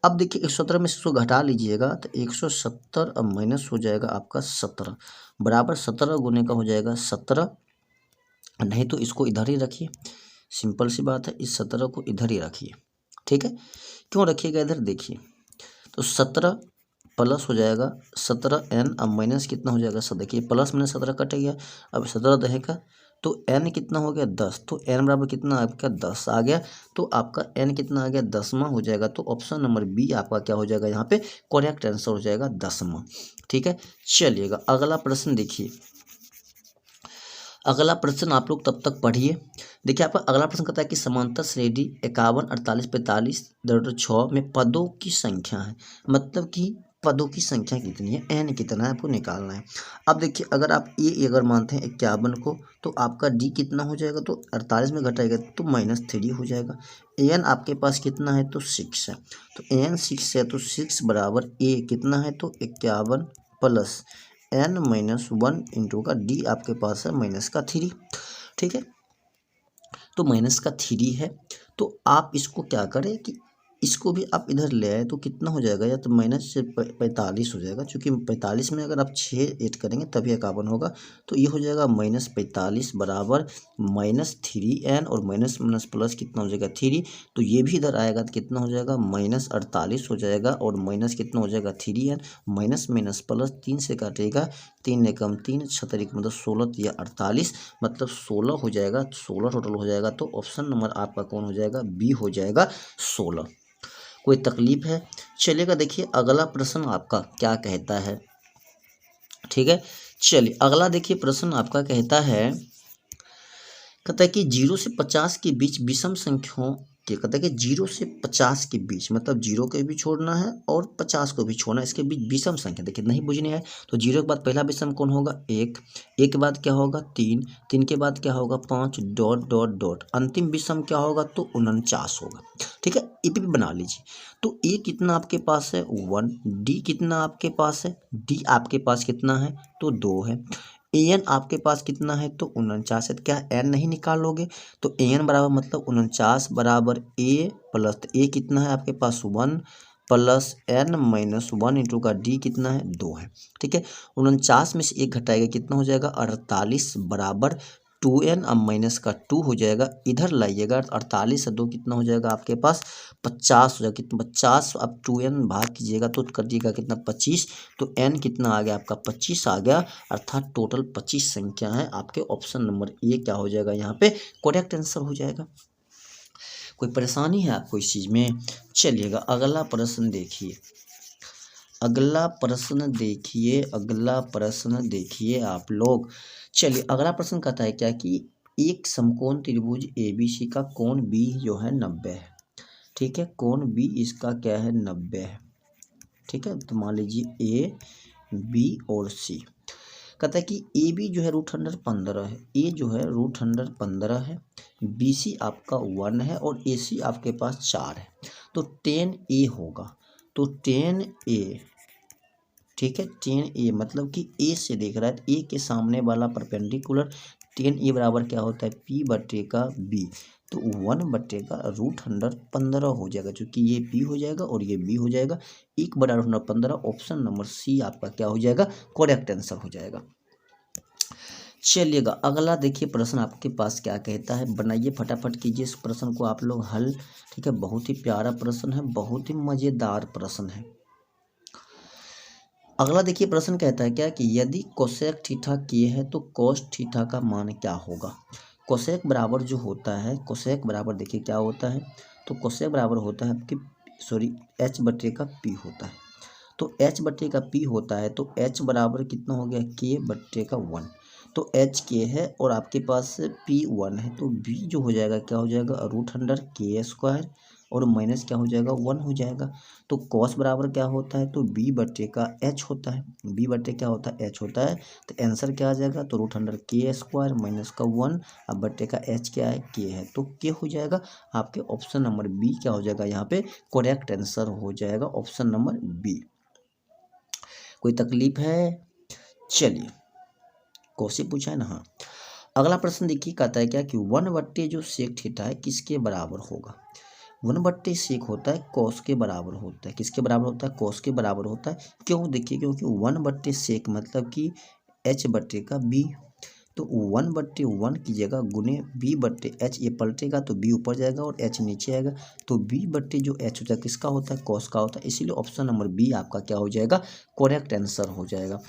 अब देखिए 117 में से इसको घटा लीजिएगा तो 170 अब माइनस हो जाएगा आपका 17 बराबर 17 गुने का हो जाएगा 17, नहीं तो इसको इधर ही रखिए, सिंपल सी बात है, इस 17 को इधर ही रखिए। ठीक है, क्यों रखिएगा इधर, देखिए तो 17 प्लस हो जाएगा 17n, अब माइनस कितना हो जाएगा, देखिए प्लस माइनस 17 कट गया, अब 17 रहेगा तो n कितना हो गया 10, तो n बराबर कितना आपका 10 आ गया, तो आपका n कितना आ गया 10वां हो जाएगा, तो ऑप्शन नंबर बी आपका क्या हो जाएगा यहाँ पे करेक्ट आंसर हो जाएगा 10वां। ठीक है, चलिएगा अगला प्रश्न देखिए, अगला प्रश्न आप लोग तब तक पढ़िए। देखिए आपका अगला प्रश्न कहता है कि समांतर श्रेणी 51, 48, 45 6 में पदों की संख्या है, मतलब कि पदों की संख्या कितनी है, n कितना है आपको निकालना है। अब देखिए अगर आप a अगर मानते हैं 51 को तो आपका d कितना हो जाएगा, तो 48 में घटाएगा तो -3 हो जाएगा, an आपके पास कितना है तो 6 है, तो an 6 है तो 6 बराबर a कितना है तो 51 प्लस n-1 इंटू का d आपके पास है -3। ठीक है, तो -3 है, तो आप इसको क्या करें कि इसको भी आप इधर ले आए तो कितना हो जाएगा, या तो -45 हो जाएगा, क्योंकि 45 में अगर आप 6 ऐड करेंगे तभी 51 होगा, तो ये हो जाएगा -45 बराबर -3n और माइनस माइनस प्लस कितना हो जाएगा 3, तो ये भी इधर आएगा तो कितना हो जाएगा -48 हो जाएगा और माइनस कितना हो जाएगा 3n, माइनस माइनस प्लस 3 से काटेगा, 3 ने कम 3 6 मतलब 16 या 48 मतलब 16 हो जाएगा, 16 टोटल हो जाएगा, तो ऑप्शन नंबर आपका कौन हो जाएगा बी हो जाएगा 16। कोई तकलीफ है? चलिएगा देखिए अगला प्रश्न आपका क्या कहता है। ठीक है, चलिए अगला देखिए प्रश्न आपका कहता है कि 0 से 50 के बीच विषम संख्याओं के, कहता है कि 0 से 50 के बीच, मतलब 0 को भी छोड़ना है और 50 को भी छोड़ना है, इसके बीच विषम संख्या देखिए नहीं बुझनी है, तो 0 के बाद पहला विषम कौन होगा 1, 1 के बाद क्या होगा 3, 3 के बाद क्या होगा 5 डॉट डॉट डॉट, अंतिम विषम क्या होगा तो 49 होगा। ठीक है, ये भी बना लीजिए, तो ए कितना आपके पास है 1, डी कितना आपके पास है, डी आपके पास कितना है तो 2 है, an आपके पास कितना है तो 49 है, तो क्या n नहीं निकालोगे, तो an बराबर मतलब 49 बराबर a प्लस, a कितना है आपके पास 1 प्लस n-1 इंटू का d कितना है 2 है। ठीक है, 49 में से 1 घटाएगा कितना हो जाएगा 48 बराबर 2n, अब माइनस का 2 हो जाएगा, इधर लाइएगा 48 से 2 कितना हो जाएगा आपके पास 50 हो जाएगा, कितना 50, अब 2n भाग कीजिएगा तो कटिएगा कितना 25, तो n कितना आ गया आपका 25 आ गया, अर्थात टोटल 25 संख्या है आपके, ऑप्शन नंबर ए क्या हो जाएगा यहाँ पे करेक्ट आंसर हो जाएगा। कोई परेशानी है आपको इस चीज़ में? चलिएगा अगला प्रश्न देखिए, अगला प्रश्न देखिए, अगला प्रश्न देखिए आप लोग। चलिए अगला प्रश्न कहता है क्या कि एक समकोण त्रिभुज ABC का कोण B जो है 90 है। ठीक है, कोण B इसका क्या है 90 है। ठीक है, तो मान लीजिए A, B और C। कहता है कि AB जो है √115 है, A जो है √115 है, BC आपका 1 है और AC आपके पास 4 है, तो 10A होगा, तो 10A। ठीक है, 10A मतलब कि A से देख रहा है, A के सामने वाला परपेंडिकुलर 10A बराबर क्या होता है P/B, तो 1/√115 हो जाएगा, क्योंकि ये P हो जाएगा और ये B हो जाएगा, 1/√115, ऑप्शन नंबर सी आपका क्या हो जाएगा करेक्ट आंसर हो जाएगा। चलिएगा अगला देखिए प्रश्न आपके पास क्या कहता है, बनाइए फटाफट कीजिए इस प्रश्न को आप लोग हल। ठीक है, बहुत ही प्यारा प्रश्न है, बहुत ही मज़ेदार प्रश्न है। अगला देखिए प्रश्न कहता है क्या कि यदि कोसेक थीटा के है तो कोस थीटा का मान क्या होगा। कोसेक बराबर जो होता है, कोसेक बराबर देखिए क्या होता है, तो कोसेक बराबर होता है आपकी एच बटे का पी होता है। तो एच बटे का पी होता है तो एच बराबर कितना हो गया, के बटे का 1। तो एच के है और आपके पास पी 1 है, तो बी जो हो जाएगा क्या हो जाएगा, √100 के² और माइनस क्या हो जाएगा, 1 हो जाएगा। तो कॉस बराबर क्या होता है, तो बी बटे का एच होता है, बी बटे क्या होता है, एच होता है। तो आंसर क्या आ जाएगा, तो √100 के² माइनस का 1, अब बटे का एच क्या है, के है, तो के हो जाएगा। आपके ऑप्शन नंबर बी क्या हो जाएगा, यहाँ पे करेक्ट आंसर हो जाएगा ऑप्शन नंबर बी। कोई तकलीफ है? चलिए क्वेश्चन पूछा है ना। हाँ, अगला प्रश्न देखिए कहता है क्या कि 1/, जो सेक थीटा है किसके बराबर होगा। 1/, सेक होता है कॉस के बराबर होता है, किसके बराबर होता है, कॉस के बराबर होता है। क्यों, देखिए क्योंकि 1/, सेक मतलब कि h बटे का b, तो 1/1 की जगह गुने b बटे h, ये पलटेगा तो b ऊपर जाएगा और h नीचे आएगा, तो b बटे जो h होता है किसका होता है, कॉस का होता है। इसीलिए ऑप्शन नंबर बी आपका क्या हो जाएगा, करेक्ट आंसर हो जाएगा।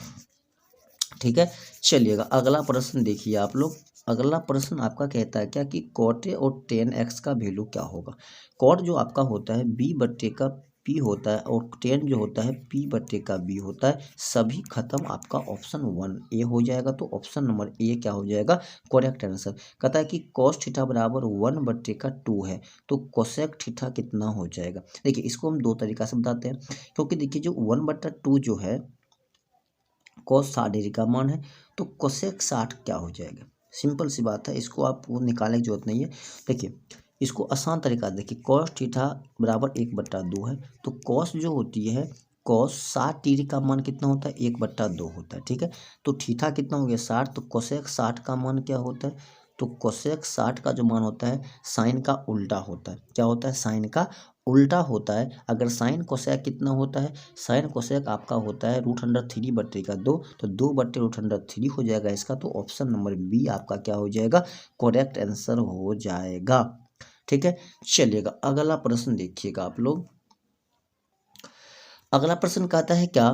ठीक है, चलिएगा अगला प्रश्न देखिए आप लोग। अगला प्रश्न आपका कहता है क्या कि कॉट और tan x का वैल्यू क्या होगा। कॉट जो आपका होता है b बट्टे का p होता है और tan जो होता है p बट्टे का b होता है। सभी खत्म, आपका ऑप्शन 1 ए हो जाएगा। तो ऑप्शन नंबर ए क्या हो जाएगा, करेक्ट आंसर। कहता है कि cos थीटा बराबर 1/2 है, तो कोसेक थीटा कितना हो जाएगा। देखिए इसको हम दो तरीका से बताते हैं, क्योंकि देखिए जो 1/2 जो है cos 60 का मान है, तो कोसेक 60 क्या हो जाएगा। सिंपल सी बात है, इसको आपको निकालने की जरूरत नहीं है। देखिए इसको आसान तरीका देखिए, cos थीटा बराबर 1/2 है, तो cos जो होती है, cos 60 का मान कितना होता है, 1/2 होता है। ठीक है, तो थीटा कितना हो गया 60, तो कोसेक 60 का मान क्या होता है, तो कोसेक 60 का जो मान होता है साइन का उल्टा होता है। क्या होता है, साइन का उल्टा होता है। अगर साइन कोसेक कितना होता है, साइन कोसेक आपका होता है √3/2, तो 2/√3 हो जाएगा इसका। तो ऑप्शन नंबर बी आपका क्या हो जाएगा, करेक्ट आंसर हो जाएगा। ठीक है, चलिएगा अगला प्रश्न देखिएगा आप लोग। अगला प्रश्न कहता है क्या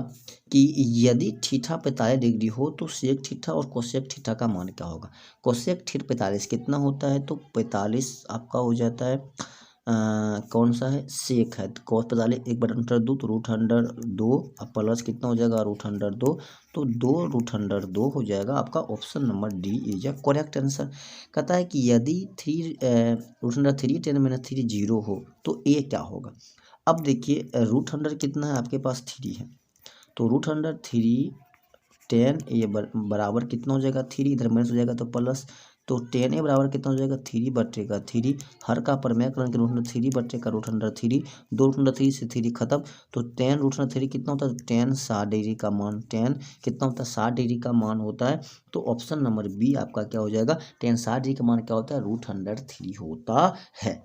कि यदि थीटा 45 हो तो सेक थीटा और कोसेक थीटा का मान क्या होगा। कोसेक थीटा 45 कितना होता है, तो 45 आपका हो जाता है कौन सा है, सेक है। तो cos 45 1/2, तो √2 अब प्लस कितना हो जाएगा, √2, तो 2√2 हो जाएगा। आपका option number D is a correct answer. कहता है कि यदि √3 10 - 3 0 हो तो ए क्या होगा। अब देखिए √100 कितना है आपके पास, 3 है, तो √3 10 ए बराबर कितना हो जाएगा, 3, इधर माइनस हो जाएगा तो प्लस, तो 10 ए बराबर कितना हो जाएगा, 3/3। हर का परमेय करण के √3/√3, 2√3 से 3 खत्म, तो 10 √3 कितना होता है, 10 60 डिग्री का मान, 10 कितना होता है, 60 डिग्री का मान होता है। तो ऑप्शन नंबर बी आपका क्या हो जाएगा, 10 60 डिग्री का मान क्या होता है, √3 होता है।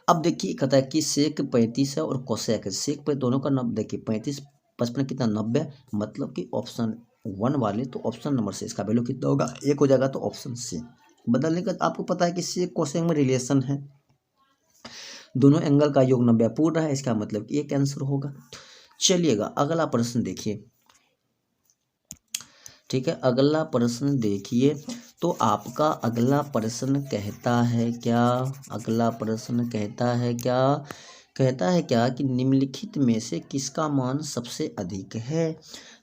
अब देखिए कहता है कि सेक 35 है और कोसेक है, सेक पे दोनों का देखिए 35 55 कितना 90, मतलब कि ऑप्शन 1 वाले, तो ऑप्शन नंबर से इसका वैल्यू कितना होगा, 1 हो जाएगा। तो ऑप्शन सी बदलने का, आपको पता है कि सेक कोसेक में रिलेशन है, दोनों एंगल का योग 90 पूर्ण है, इसका मतलब कि एक आंसर होगा। चलिएगा अगला प्रश्न देखिए। ठीक है, अगला प्रश्न देखिए, तो आपका अगला प्रश्न कहता है क्या, अगला प्रश्न कहता है क्या, कहता है क्या कि निम्नलिखित में से किसका मान सबसे अधिक है।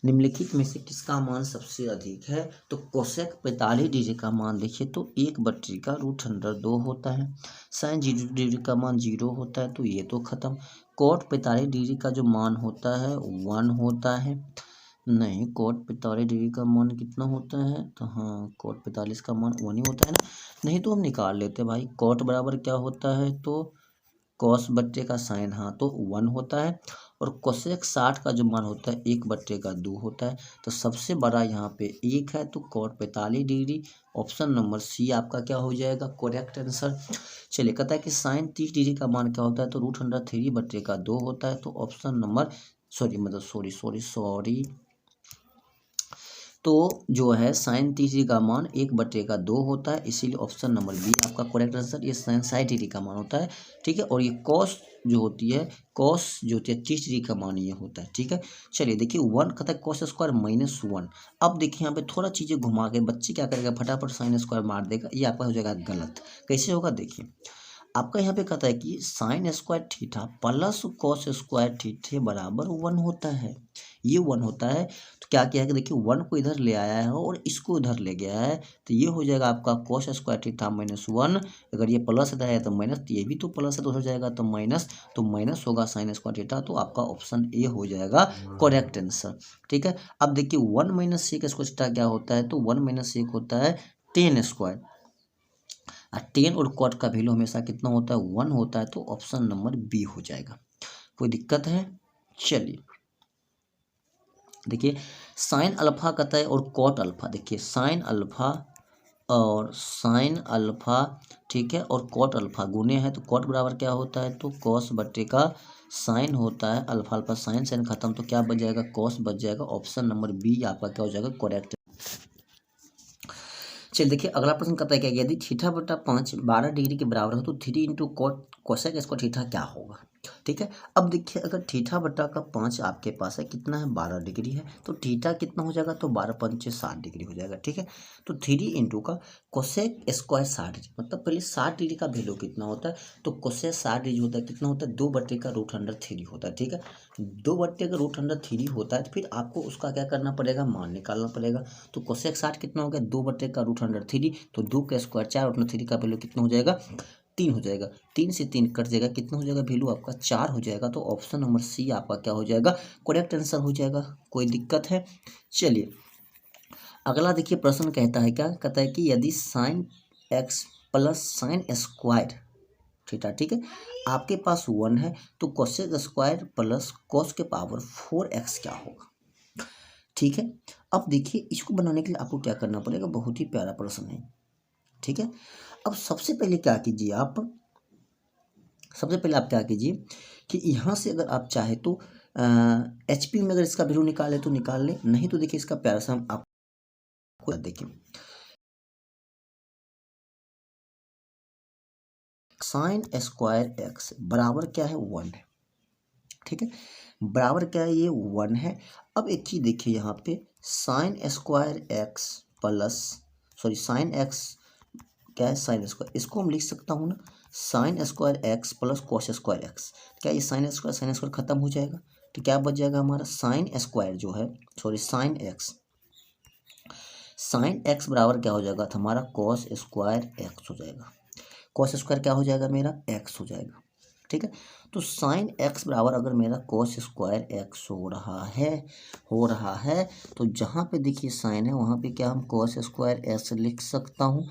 निम्नलिखित में से किसका मान सबसे अधिक है, तो कोसेक 45 डिग्री का मान देखिए तो 1/√2 होता है। साइन 0 डिग्री का मान 0 होता है, तो ये तो खत्म। कोट 45 डिग्री का जो मान होता है 1 होता है। नहीं, कोट 45 डिग्री का मान कितना होता है, तो हाँ कोट 45 का मान 1 ही होता है ना। नहीं तो हम निकाल लेते भाई, कोट बराबर क्या होता है, तो कॉस बट्टे का साइन, हाँ तो 1 होता है। और कोसेक 60 का जो मान होता है 1/2 होता है। तो सबसे बड़ा यहाँ पे 1 है, तो cot 45 degree, option number c आपका क्या हो जाएगा, करेक्ट आंसर। चलिए कहता है कि साइन 30 डिग्री का मान क्या होता है, तो √3/2 होता है। तो ऑप्शन नंबर सॉरी तो जो है साइन 30 का मान 1/2 होता है, इसीलिए ऑप्शन नंबर बी आपका करेक्ट आंसर। ये साइन 60 का मान होता है, ठीक है। और ये कॉस जो होती है, कॉस जो होती है 30 का मान ये होता है, ठीक है। चलिए देखिए 1 कहता है कॉस स्क्वायर -1। अब देखिए यहाँ पे थोड़ा चीज़ें घुमा के बच्चे क्या करेगा, फटाफट साइन स्क्वायर मार देगा, ये आपका हो जाएगा गलत। कैसे होगा देखिए, आपका यहाँ पे कहता है कि sine square theta plus cos square theta बराबर 1 होता है, ये 1 होता है। तो क्या किया है कि देखिए 1 को इधर ले आया है और इसको इधर ले गया है, तो ये हो जाएगा आपका कॉस स्क्वायर थीटा -1। अगर ये प्लस इधर है तो माइनस, तो ये भी तो प्लस है तो हो जाएगा तो माइनस, तो माइनस होगा साइन स्क्वायर थीटा, तो आपका ऑप्शन ए हो जाएगा करेक्ट आंसर, ठीक है। अब देखिए 1 - sec स्क्वायर थीटा क्या होता है, तो 1 - sec होता है tan स्क्वायर। 10 और कॉट का वैल्यू हमेशा कितना होता है, 1 होता है, तो ऑप्शन नंबर बी हो जाएगा। कोई दिक्कत है? चलिए देखिए साइन अल्फा कहता है और कॉट अल्फा, देखिए साइन अल्फा और साइन अल्फा, ठीक है, और कॉट अल्फा गुने हैं, तो कॉट बराबर क्या होता है, तो कॉस बट्टे का साइन होता है, अल्फा अल्फा साइन साइन खत्म, तो क्या बच जाएगा, कॉस बच जाएगा। ऑप्शन नंबर बी आपका क्या हो जाएगा, करेक्ट। चलिए देखिए अगला प्रश्न कहता है क्या, यदि थीटा बटा 5 12 डिग्री के बराबर हो तो 3 इंटू कोसेक स्क्वायर थीटा क्या होगा, ठीक है। अब देखिए अगर थीटा बटा का 5 आपके पास है, कितना है 12 डिग्री है, तो थीटा कितना हो जाएगा, तो 12 × 5 = 60 डिग्री हो जाएगा, ठीक है। तो 3 इंटू का कोसेक स्क्वायर 60 डिग्री, मतलब पहले 60 डिग्री का वैल्यू कितना होता है, तो कोसेक 60 डिग्री होता है, कितना होता है, 2/√3 होता है, ठीक है। 2/√3 होता है, तो फिर आपको उसका क्या करना पड़ेगा, मान निकालना पड़ेगा। तो कोसेक 60 कितना हो गया, 2/√3, तो 2 का स्क्वायर 4/3 का वैल्यू कितना हो जाएगा, 3 हो जाएगा। 3 से 3 कट जाएगा, कितना हो जाएगा वैल्यू आपका 4 हो जाएगा। तो ऑप्शन नंबर सी आपका क्या हो जाएगा, करेक्ट आंसर हो जाएगा। कोई दिक्कत है? चलिए अगला देखिए प्रश्न कहता है क्या, कहता है कि यदि sine x plus sine square theta, ठीक है, आपके पास 1 है, तो कोसेक स्क्वायर प्लस कॉस के पावर 4x क्या होगा, ठीक है। अब देखिए इसको बनाने के लिए आपको क्या करना पड़ेगा, बहुत ही प्यारा प्रश्न है, ठीक है। अब सबसे पहले क्या कीजिए आप, सबसे पहले आप क्या कीजिए कि यहाँ से अगर आप चाहे तो HP में अगर इसका वैल्यू निकाले तो निकाल ले, नहीं तो देखिए इसका प्यारा सा हम आपको देखिए, साइन स्क्वायर एक्स बराबर क्या है, 1 है, ठीक है, बराबर क्या है, ये 1 है। अब एक चीज़ देखिए यहाँ पे sign square x plus, sorry sine x क्या है, साइन स्क्वायर, इसको हम लिख सकता हूँ ना, sign square x plus cos square x, क्या ये साइन स्क्वायर खत्म हो जाएगा, तो क्या बच जाएगा हमारा साइन स्क्वायर जो है, सॉरी साइन एक्स बराबर क्या हो जाएगा, तो हमारा कॉस स्क्वायर एक्स हो जाएगा। कॉस स्क्वायर क्या हो जाएगा, मेरा एक्स हो जाएगा, ठीक है। तो साइन एक्स बराबर अगर मेरा कॉस स्क्वायर एक्स हो रहा है, तो जहाँ पे देखिए साइन है वहाँ पे क्या हम कॉस स्क्वायर एक्स लिख सकता हूँ,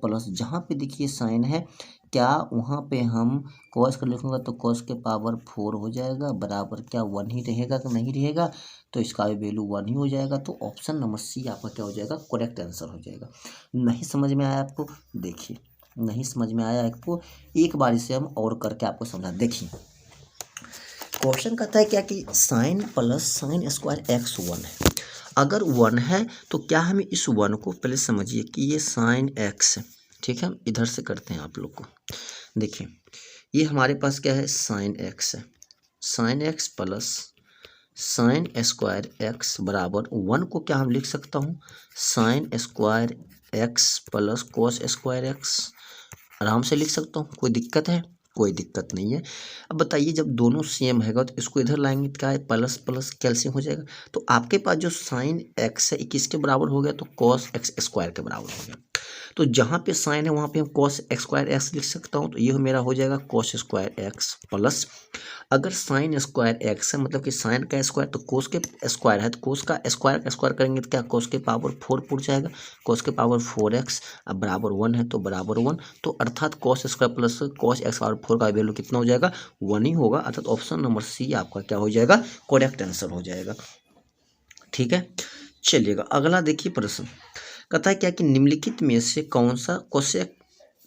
प्लस जहाँ पे देखिए साइन है क्या वहाँ पे हम कॉस का लिखूँगा तो कॉस के पावर 4 हो जाएगा, बराबर क्या 1 ही रहेगा कि नहीं रहेगा, तो इसका भी वैल्यू 1 ही हो जाएगा। तो ऑप्शन नंबर सी आपका क्या हो जाएगा, करेक्ट आंसर हो जाएगा। नहीं समझ में आया आपको, देखिए नहीं समझ में आया आपको, एक बार इसे हम और करके आपको समझा। देखिए क्वेश्चन कहता है क्या कि sine plus sine square x 1 है, अगर 1 है तो क्या हमें इस 1 को पहले समझिए कि ये साइन एक्स है, ठीक है। हम इधर से करते हैं आप लोग को, देखिए ये हमारे पास क्या है, साइन एक्स है, sine x plus sine square x बराबर 1 को क्या हम लिख सकता हूँ, sign square x plus cos square x, आराम से लिख सकता हूँ। कोई दिक्कत है? कोई दिक्कत नहीं है। अब बताइए जब दोनों सेम हैगा तो इसको इधर लाएंगे तो क्या है, प्लस प्लस कैल्सियम हो जाएगा। तो आपके पास जो साइन एक्स है किसके बराबर हो गया, तो कॉस एक्स स्क्वायर के बराबर हो गया। तो जहाँ पे साइन है वहाँ पे हम कॉस एक्स स्क्वायर एक्स लिख सकता हूँ, तो ये मेरा हो जाएगा कॉस स्क्वायर एक्स प्लस, अगर साइन स्क्वायर एक्स है मतलब कि साइन का स्क्वायर तो कोस के स्क्वायर है, तो कोस का स्क्वायर करेंगे तो क्या कोस के पावर 4 पुट जाएगा, कोस के पावर 4x, अब बराबर 1 है तो बराबर 1, तो अर्थात cos square plus cos x power 4 का वैल्यू कितना हो जाएगा, 1 ही होगा, अर्थात ऑप्शन नंबर सी आपका क्या हो जाएगा, करेक्ट आंसर हो जाएगा, ठीक है। चलिएगा अगला देखिए प्रश्न कहता है क्या कि निम्नलिखित में से कौन सा कोसेक,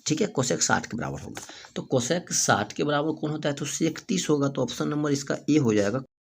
ठीक है, कोसेक 60 के बराबर होगा। तो कोसेक 60 के बराबर कौन होता है, तो सेक 30 होगा, तो ऑप्शन नंबर इसका ए हो जाएगा।